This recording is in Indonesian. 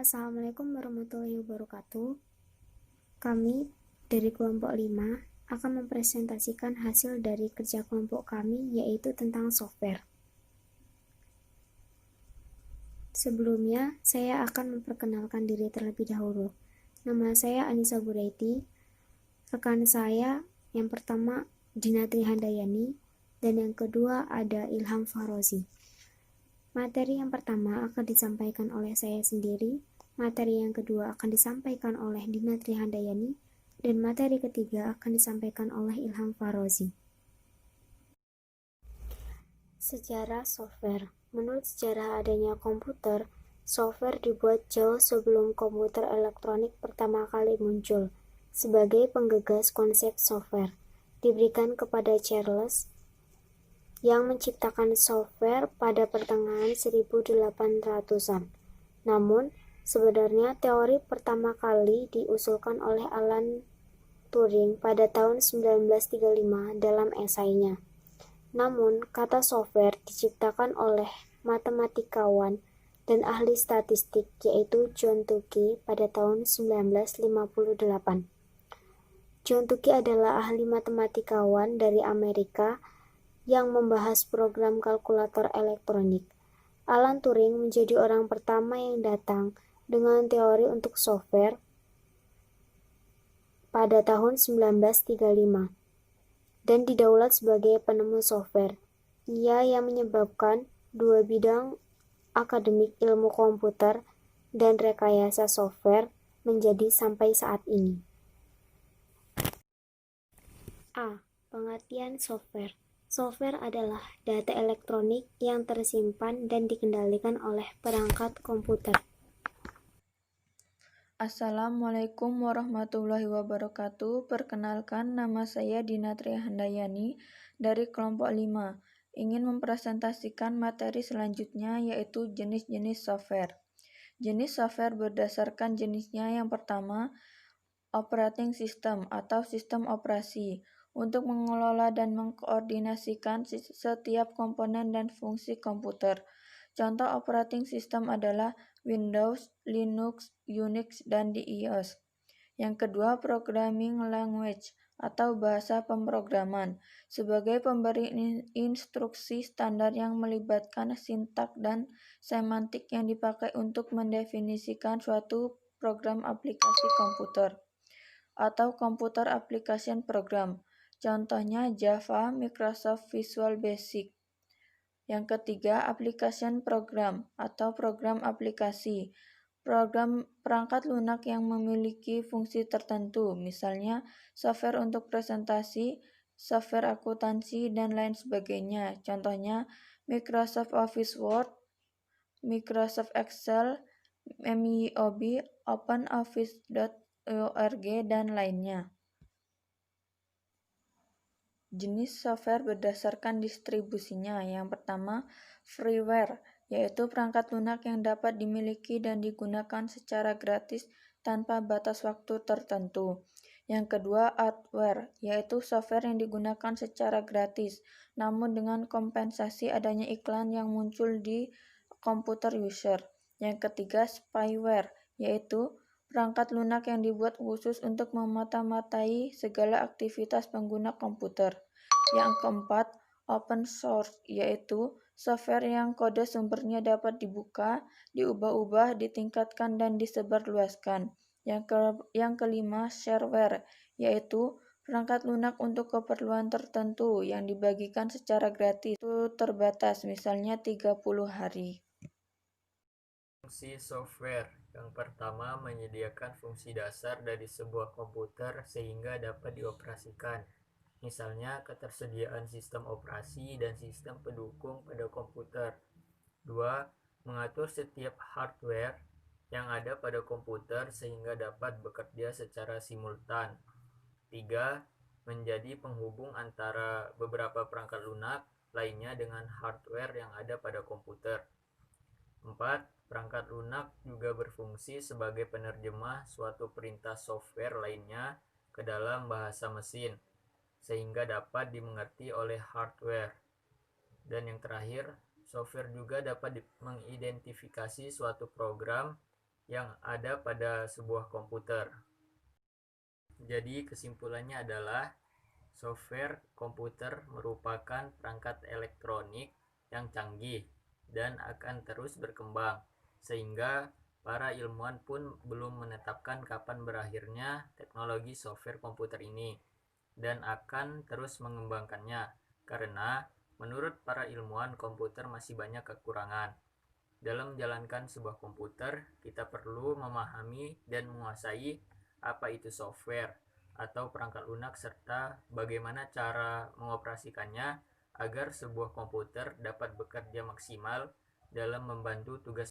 Assalamualaikum warahmatullahi wabarakatuh. Kami dari kelompok 5 akan mempresentasikan hasil dari kerja kelompok kami, yaitu tentang software. Sebelumnya, saya akan memperkenalkan diri terlebih dahulu. Nama saya Anissa Buraiti. Rekan saya yang pertama Dina Trihandayani, dan yang kedua ada Ilham Farozi. Materi yang pertama akan disampaikan oleh saya sendiri, materi yang kedua akan disampaikan oleh Dina Trihandayani, dan materi ketiga akan disampaikan oleh Ilham Farozi. Sejarah software. Menurut sejarah adanya komputer, software dibuat jauh sebelum komputer elektronik pertama kali muncul. Sebagai penggagas konsep software, diberikan kepada Charles yang menciptakan software pada pertengahan 1800-an. Namun, sebenarnya teori pertama kali diusulkan oleh Alan Turing pada tahun 1935 dalam esainya. Namun, kata software diciptakan oleh matematikawan dan ahli statistik yaitu John Tukey pada tahun 1958. John Tukey adalah ahli matematikawan dari Amerika yang membahas program kalkulator elektronik. Alan Turing menjadi orang pertama yang datang dengan teori untuk software pada tahun 1935 dan didaulat sebagai penemu software. Ia yang menyebabkan dua bidang akademik ilmu komputer dan rekayasa software menjadi sampai saat ini. A. Pengertian software. Software adalah data elektronik yang tersimpan dan dikendalikan oleh perangkat komputer. Assalamualaikum warahmatullahi wabarakatuh. Perkenalkan, nama saya Dina Trihandayani dari kelompok 5. Ingin mempresentasikan materi selanjutnya, yaitu jenis-jenis software. Jenis software berdasarkan jenisnya. Yang pertama, operating system atau sistem operasi, untuk mengelola dan mengkoordinasikan setiap komponen dan fungsi komputer. Contoh operating system adalah Windows, Linux, Unix, dan iOS. Yang kedua, programming language atau bahasa pemrograman, sebagai pemberi instruksi standar yang melibatkan sintak dan semantik yang dipakai untuk mendefinisikan suatu program aplikasi komputer atau computer application program. Contohnya Java, Microsoft Visual Basic. Yang ketiga, application program atau program aplikasi. Program perangkat lunak yang memiliki fungsi tertentu, misalnya software untuk presentasi, software akuntansi, dan lain sebagainya. Contohnya Microsoft Office Word, Microsoft Excel, MIOB, OpenOffice.org, dan lainnya. Jenis software berdasarkan distribusinya. Yang pertama, freeware, yaitu perangkat lunak yang dapat dimiliki dan digunakan secara gratis tanpa batas waktu tertentu. Yang kedua, hardware, yaitu software yang digunakan secara gratis, namun dengan kompensasi adanya iklan yang muncul di komputer user. Yang ketiga, spyware, yaitu perangkat lunak yang dibuat khusus untuk memata-matai segala aktivitas pengguna komputer. Yang keempat, open source, yaitu software yang kode sumbernya dapat dibuka, diubah-ubah, ditingkatkan, dan disebarluaskan. Yang kelima, shareware, yaitu perangkat lunak untuk keperluan tertentu yang dibagikan secara gratis. Itu terbatas, misalnya 30 hari. Fungsi software. Yang pertama, menyediakan fungsi dasar dari sebuah komputer sehingga dapat dioperasikan. Misalnya, ketersediaan sistem operasi dan sistem pendukung pada komputer. 2. Mengatur setiap hardware yang ada pada komputer sehingga dapat bekerja secara simultan. 3. Menjadi penghubung antara beberapa perangkat lunak lainnya dengan hardware yang ada pada komputer. 4. Perangkat lunak juga berfungsi sebagai penerjemah suatu perintah software lainnya ke dalam bahasa mesin, sehingga dapat dimengerti oleh hardware. Dan yang terakhir, software juga dapat mengidentifikasi suatu program yang ada pada sebuah komputer. Jadi kesimpulannya adalah software komputer merupakan perangkat elektronik yang canggih dan akan terus berkembang, sehingga para ilmuwan pun belum menetapkan kapan berakhirnya teknologi software komputer ini dan akan terus mengembangkannya, karena menurut para ilmuwan komputer masih banyak kekurangan. Dalam menjalankan sebuah komputer, kita perlu memahami dan menguasai apa itu software atau perangkat lunak serta bagaimana cara mengoperasikannya agar sebuah komputer dapat bekerja maksimal dalam membantu tugas